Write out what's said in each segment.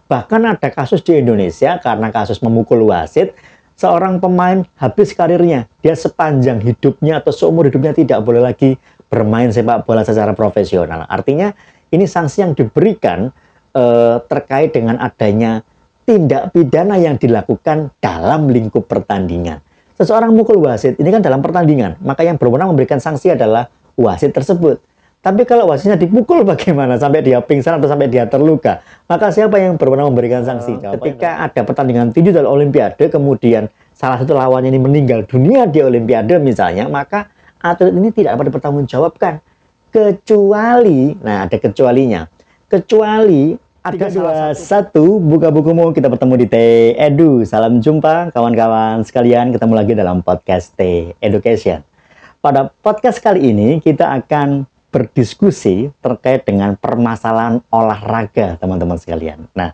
Bahkan ada kasus di Indonesia karena kasus memukul wasit, seorang pemain habis karirnya. Dia sepanjang hidupnya atau seumur hidupnya tidak boleh lagi bermain sepak bola secara profesional. Artinya ini sanksi yang diberikan terkait dengan adanya tindak pidana yang dilakukan dalam lingkup pertandingan. Seseorang mukul wasit, ini kan dalam pertandingan, maka yang berwenang memberikan sanksi adalah wasit tersebut. Tapi kalau wasitnya dipukul bagaimana sampai dia pingsan atau sampai dia terluka? Maka siapa yang berwenang memberikan sanksi? Ketika ada pertandingan tinju dalam Olimpiade, kemudian salah satu lawannya ini meninggal dunia di Olimpiade misalnya, maka atlet ini tidak dapat dipertanggungjawabkan. Kecuali, nah ada kecualinya, kecuali ada 3, 2, 1, buka bukumu, kita bertemu di T-Edu. Salam jumpa kawan-kawan sekalian, ketemu lagi dalam podcast T-Education. Pada podcast kali ini kita akan berdiskusi terkait dengan permasalahan olahraga, teman-teman sekalian. Nah,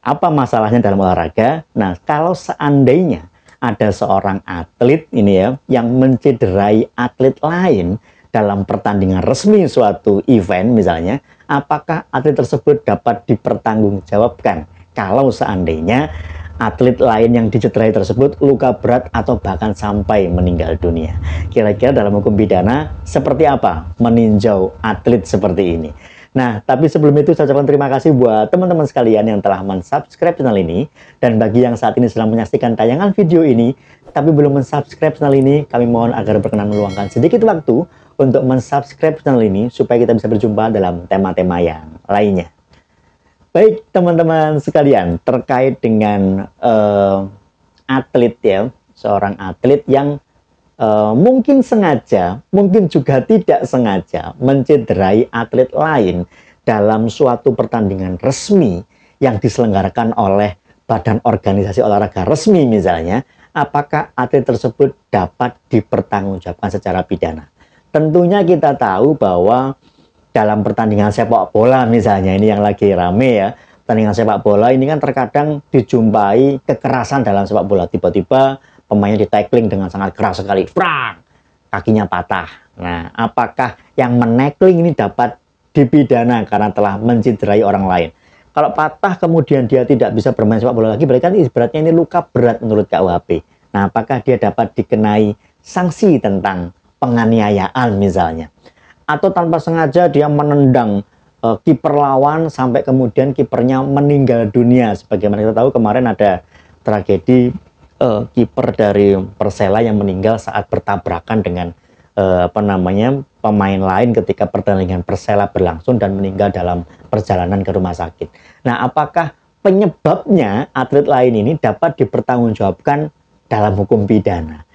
apa masalahnya dalam olahraga? Nah, kalau seandainya ada seorang atlet ini ya, yang mencederai atlet lain dalam pertandingan resmi suatu event misalnya, apakah atlet tersebut dapat dipertanggungjawabkan kalau seandainya atlet lain yang dicederai tersebut luka berat atau bahkan sampai meninggal dunia? Kira-kira dalam hukum pidana seperti apa meninjau atlet seperti ini? Nah, tapi sebelum itu saya ucapkan terima kasih buat teman-teman sekalian yang telah mensubscribe channel ini. Dan bagi yang saat ini sedang menyaksikan tayangan video ini tapi belum mensubscribe channel ini, kami mohon agar berkenan meluangkan sedikit waktu untuk mensubscribe channel ini supaya kita bisa berjumpa dalam tema-tema yang lainnya. Baik teman-teman sekalian, terkait dengan atlet ya, seorang atlet yang mungkin sengaja, mungkin juga tidak sengaja mencederai atlet lain dalam suatu pertandingan resmi yang diselenggarakan oleh badan organisasi olahraga resmi misalnya, apakah atlet tersebut dapat dipertanggungjawabkan secara pidana? Tentunya kita tahu bahwa dalam pertandingan sepak bola misalnya, ini yang lagi rame ya, pertandingan sepak bola ini kan terkadang dijumpai kekerasan dalam sepak bola. Tiba-tiba pemainnya di-tackling dengan sangat keras sekali, frang, kakinya patah. Nah, apakah yang menackling ini dapat dipidana karena telah mencederai orang lain? Kalau patah kemudian dia tidak bisa bermain sepak bola lagi, berarti kan ibaratnya ini luka berat menurut KUHP. Nah, apakah dia dapat dikenai sanksi tentang penganiayaan misalnya? Atau tanpa sengaja dia menendang kiper lawan sampai kemudian kipernya meninggal dunia. Sebagaimana kita tahu kemarin ada tragedi kiper dari Persela yang meninggal saat bertabrakan dengan pemain lain ketika pertandingan Persela berlangsung dan meninggal dalam perjalanan ke rumah sakit. Nah, apakah penyebabnya atlet lain ini dapat dipertanggungjawabkan dalam hukum pidana?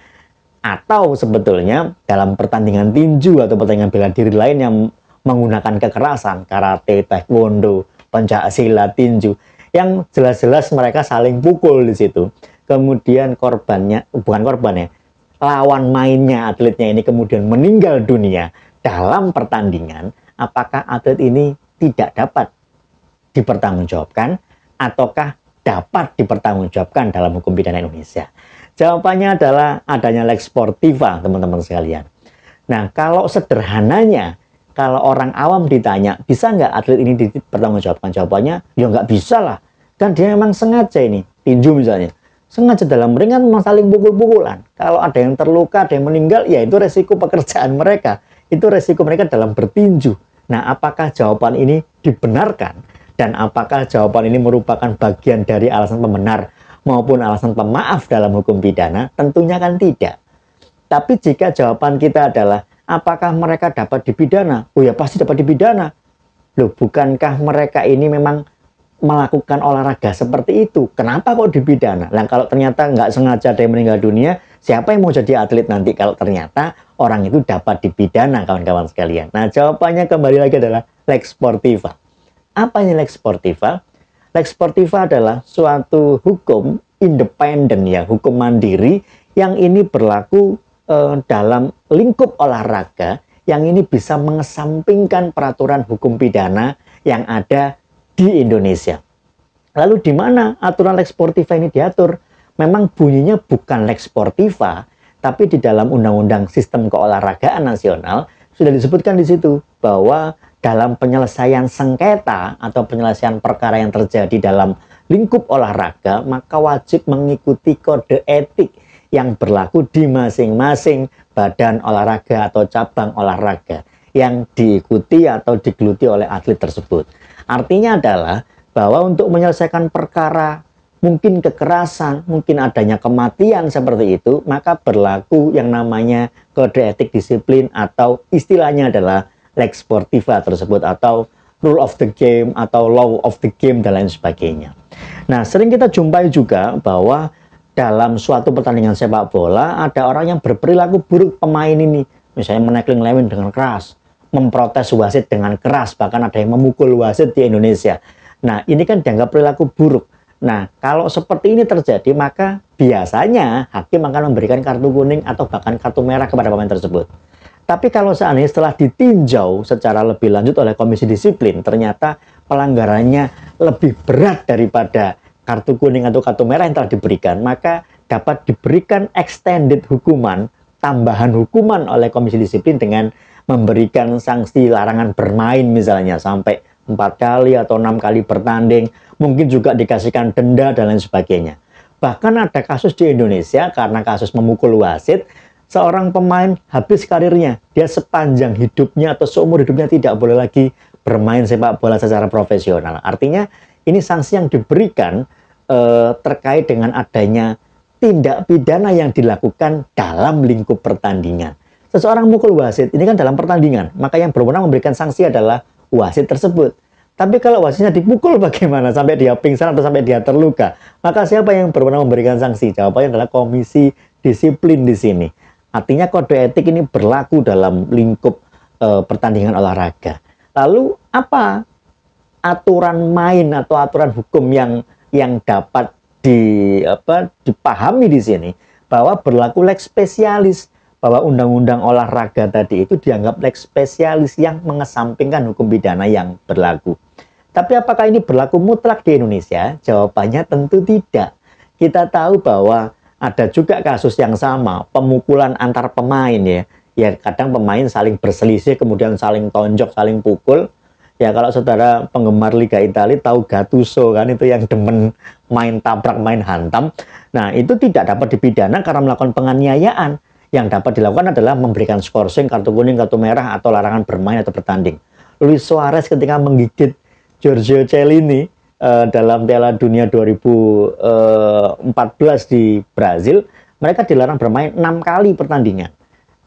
Atau sebetulnya dalam pertandingan tinju atau pertandingan bela diri lain yang menggunakan kekerasan, karate, taekwondo, pencaksilat, tinju, yang jelas-jelas mereka saling pukul di situ. Kemudian korbannya, bukan korbannya, lawan mainnya atletnya ini kemudian meninggal dunia dalam pertandingan, apakah atlet ini tidak dapat dipertanggungjawabkan ataukah dapat dipertanggungjawabkan dalam hukum pidana Indonesia? Jawabannya adalah adanya Lex Sportiva, teman-teman sekalian. Nah, kalau sederhananya, kalau orang awam ditanya, bisa nggak atlet ini dipertanggungjawabkan? Jawabannya, ya nggak bisa lah. Kan dia memang sengaja ini, tinju misalnya. Sengaja dalam ring kan memang saling pukul-pukulan. Kalau ada yang terluka, ada yang meninggal, ya itu resiko pekerjaan mereka. Itu resiko mereka dalam bertinju. Nah, apakah jawaban ini dibenarkan? Dan apakah jawaban ini merupakan bagian dari alasan pembenar maupun alasan pemaaf dalam hukum pidana? Tentunya kan tidak. Tapi jika jawaban kita adalah apakah mereka dapat dipidana? Oh ya pasti dapat dipidana. Loh, bukankah mereka ini memang melakukan olahraga seperti itu? Kenapa kok dipidana? Nah, kalau ternyata nggak sengaja ada yang meninggal dunia, siapa yang mau jadi atlet nanti kalau ternyata orang itu dapat dipidana, kawan-kawan sekalian? Nah, jawabannya kembali lagi adalah Lex Sportiva. Apa ini Lex Sportiva? Lex Sportiva adalah suatu hukum independen ya, hukum mandiri yang ini berlaku dalam lingkup olahraga, yang ini bisa mengesampingkan peraturan hukum pidana yang ada di Indonesia. Lalu di mana aturan Lex Sportiva ini diatur? Memang bunyinya bukan Lex Sportiva, tapi di dalam Undang-Undang Sistem Keolahragaan Nasional sudah disebutkan di situ bahwa dalam penyelesaian sengketa atau penyelesaian perkara yang terjadi dalam lingkup olahraga, maka wajib mengikuti kode etik yang berlaku di masing-masing badan olahraga atau cabang olahraga yang diikuti atau digeluti oleh atlet tersebut. Artinya adalah bahwa untuk menyelesaikan perkara, mungkin kekerasan, mungkin adanya kematian seperti itu, maka berlaku yang namanya kode etik disiplin atau istilahnya adalah lex sportiva tersebut atau rule of the game atau law of the game dan lain sebagainya. Nah, sering kita jumpai juga bahwa dalam suatu pertandingan sepak bola ada orang yang berperilaku buruk pemain ini, misalnya menekling lewin dengan keras, memprotes wasit dengan keras, bahkan ada yang memukul wasit di Indonesia. Nah, ini kan dianggap perilaku buruk. Nah, kalau seperti ini terjadi, maka biasanya hakim akan memberikan kartu kuning atau bahkan kartu merah kepada pemain tersebut. Tapi kalau seandainya setelah ditinjau secara lebih lanjut oleh komisi disiplin, ternyata pelanggarannya lebih berat daripada kartu kuning atau kartu merah yang telah diberikan, maka dapat diberikan extended hukuman, tambahan hukuman oleh komisi disiplin dengan memberikan sanksi larangan bermain misalnya sampai 4 kali atau 6 kali bertanding, mungkin juga dikasihkan denda dan lain sebagainya. Bahkan ada kasus di Indonesia karena kasus memukul wasit, seorang pemain habis karirnya, dia sepanjang hidupnya atau seumur hidupnya tidak boleh lagi bermain sepak bola secara profesional. Artinya ini sanksi yang diberikan terkait dengan adanya tindak pidana yang dilakukan dalam lingkup pertandingan. Seseorang mukul wasit, ini kan dalam pertandingan, maka yang berwenang memberikan sanksi adalah wasit tersebut. Tapi kalau wasitnya dipukul bagaimana sampai dia pingsan atau sampai dia terluka, maka siapa yang berwenang memberikan sanksi? Jawabannya adalah komisi disiplin di sini. Artinya kode etik ini berlaku dalam lingkup pertandingan olahraga. Lalu apa aturan main atau aturan hukum yang dapat dipahami di sini? Bahwa berlaku lex spesialis, bahwa undang-undang olahraga tadi itu dianggap lex spesialis yang mengesampingkan hukum pidana yang berlaku. Tapi apakah ini berlaku mutlak di Indonesia? Jawabannya tentu tidak. Kita tahu bahwa ada juga kasus yang sama, pemukulan antar pemain ya. Ya kadang pemain saling berselisih, kemudian saling tonjok, saling pukul. Ya kalau saudara penggemar Liga Italia tahu Gattuso kan, itu yang demen main tabrak, main hantam. Nah itu tidak dapat dipidana karena melakukan penganiayaan. Yang dapat dilakukan adalah memberikan skorsing, kartu kuning, kartu merah, atau larangan bermain atau bertanding. Luis Suarez ketika menggigit Giorgio Chiellini dalam Piala Dunia 2014 di Brazil, mereka dilarang bermain 6 kali pertandingan.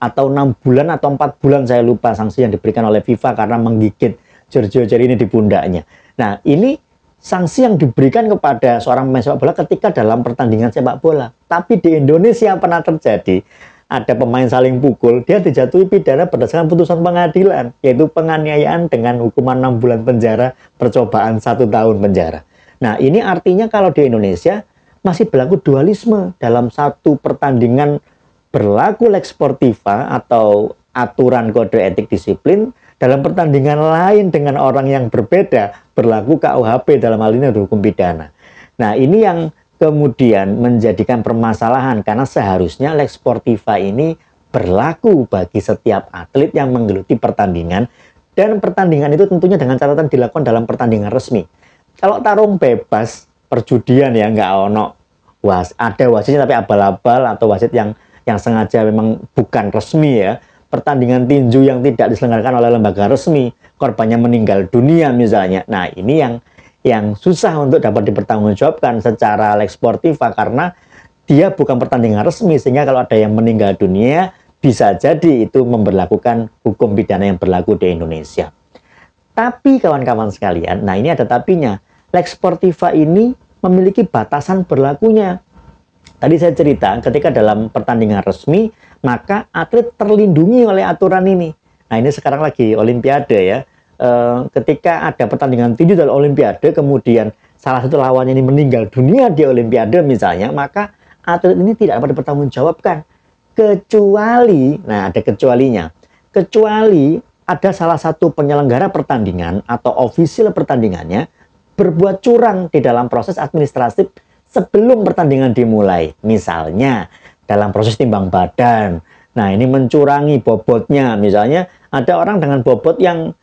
Atau 6 bulan atau 4 bulan, saya lupa sanksi yang diberikan oleh FIFA karena menggigit Giorgio Chiellini di pundaknya. Nah, ini sanksi yang diberikan kepada seorang pemain sepak bola ketika dalam pertandingan sepak bola. Tapi di Indonesia pernah terjadi, ada pemain saling pukul, dia dijatuhi pidana berdasarkan putusan pengadilan, yaitu penganiayaan dengan hukuman 6 bulan penjara, percobaan 1 tahun penjara. Nah, ini artinya kalau di Indonesia masih berlaku dualisme. Dalam satu pertandingan berlaku lex sportiva atau aturan kode etik disiplin, dalam pertandingan lain dengan orang yang berbeda berlaku KUHP, dalam hal ini hukum pidana. Nah, ini yang kemudian menjadikan permasalahan karena seharusnya lex sportiva ini berlaku bagi setiap atlet yang menggeluti pertandingan, dan pertandingan itu tentunya dengan catatan dilakukan dalam pertandingan resmi. Kalau tarung bebas, perjudian ya nggak ono ada wasitnya tapi abal-abal atau wasit yang sengaja memang bukan resmi ya. Pertandingan tinju yang tidak diselenggarakan oleh lembaga resmi, korbannya meninggal dunia misalnya. Nah, ini yang susah untuk dapat dipertanggungjawabkan secara lex sportiva karena dia bukan pertandingan resmi, sehingga kalau ada yang meninggal dunia bisa jadi itu memberlakukan hukum pidana yang berlaku di Indonesia. Tapi kawan-kawan sekalian, nah ini ada tapinya. Lex sportiva ini memiliki batasan berlakunya. Tadi saya cerita ketika dalam pertandingan resmi maka atlet terlindungi oleh aturan ini. Nah, ini sekarang lagi Olimpiade ya. Ketika ada pertandingan tinju dalam Olimpiade, kemudian salah satu lawannya ini meninggal dunia di Olimpiade misalnya, maka atlet ini tidak dapat dipertanggungjawabkan kecuali, nah ada kecualinya, kecuali ada salah satu penyelenggara pertandingan atau ofisial pertandingannya berbuat curang di dalam proses administratif sebelum pertandingan dimulai. Misalnya dalam proses timbang badan, nah ini mencurangi bobotnya, misalnya ada orang dengan bobot yang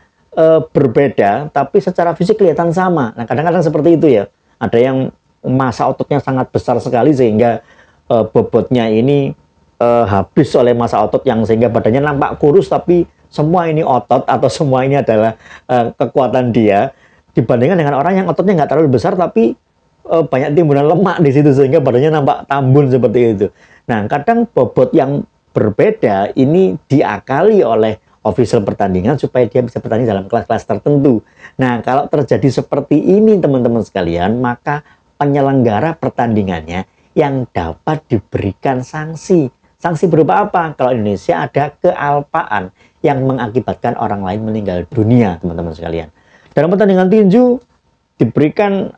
berbeda, tapi secara fisik kelihatan sama. Nah, kadang-kadang seperti itu ya. Ada yang massa ototnya sangat besar sekali sehingga bobotnya ini habis oleh massa otot yang sehingga badannya nampak kurus, tapi semua ini otot atau semua ini adalah kekuatan dia, dibandingkan dengan orang yang ototnya nggak terlalu besar tapi banyak timbunan lemak di situ sehingga badannya nampak tambun seperti itu. Nah, kadang bobot yang berbeda ini diakali oleh official pertandingan supaya dia bisa bertanding dalam kelas-kelas tertentu. Nah, kalau terjadi seperti ini teman-teman sekalian, maka penyelenggara pertandingannya yang dapat diberikan sanksi. Sanksi berupa apa? Kalau Indonesia ada kealpaan yang mengakibatkan orang lain meninggal dunia, teman-teman sekalian. Dalam pertandingan tinju diberikan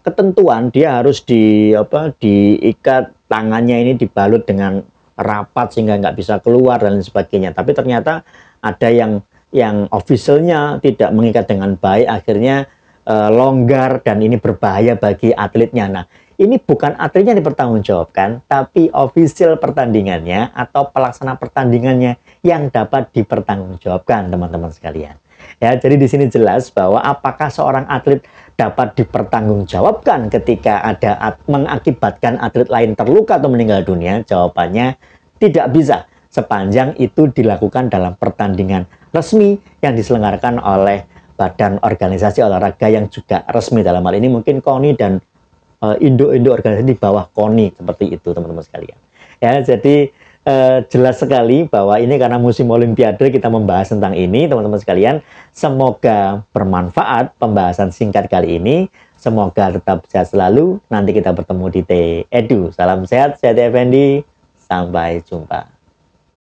ketentuan dia harus diikat tangannya ini dibalut dengan rapat sehingga nggak bisa keluar dan lain sebagainya. Tapi ternyata ada yang officialnya tidak mengikat dengan baik, akhirnya longgar dan ini berbahaya bagi atletnya. Nah, ini bukan atletnya yang dipertanggungjawabkan, tapi official pertandingannya atau pelaksana pertandingannya yang dapat dipertanggungjawabkan, teman-teman sekalian. Ya, jadi di sini jelas bahwa apakah seorang atlet dapat dipertanggungjawabkan ketika ada mengakibatkan atlet lain terluka atau meninggal dunia? Jawabannya tidak bisa sepanjang itu dilakukan dalam pertandingan resmi yang diselenggarakan oleh badan organisasi olahraga yang juga resmi. Dalam hal ini mungkin KONI dan induk-induk organisasi di bawah KONI, seperti itu teman-teman sekalian. Ya, jadi jelas sekali bahwa ini karena musim Olimpiade kita membahas tentang ini, teman-teman sekalian. Semoga bermanfaat pembahasan singkat kali ini. Semoga tetap sehat selalu. Nanti kita bertemu di T Edu. Salam sehat, saya T Effendi. Sampai jumpa.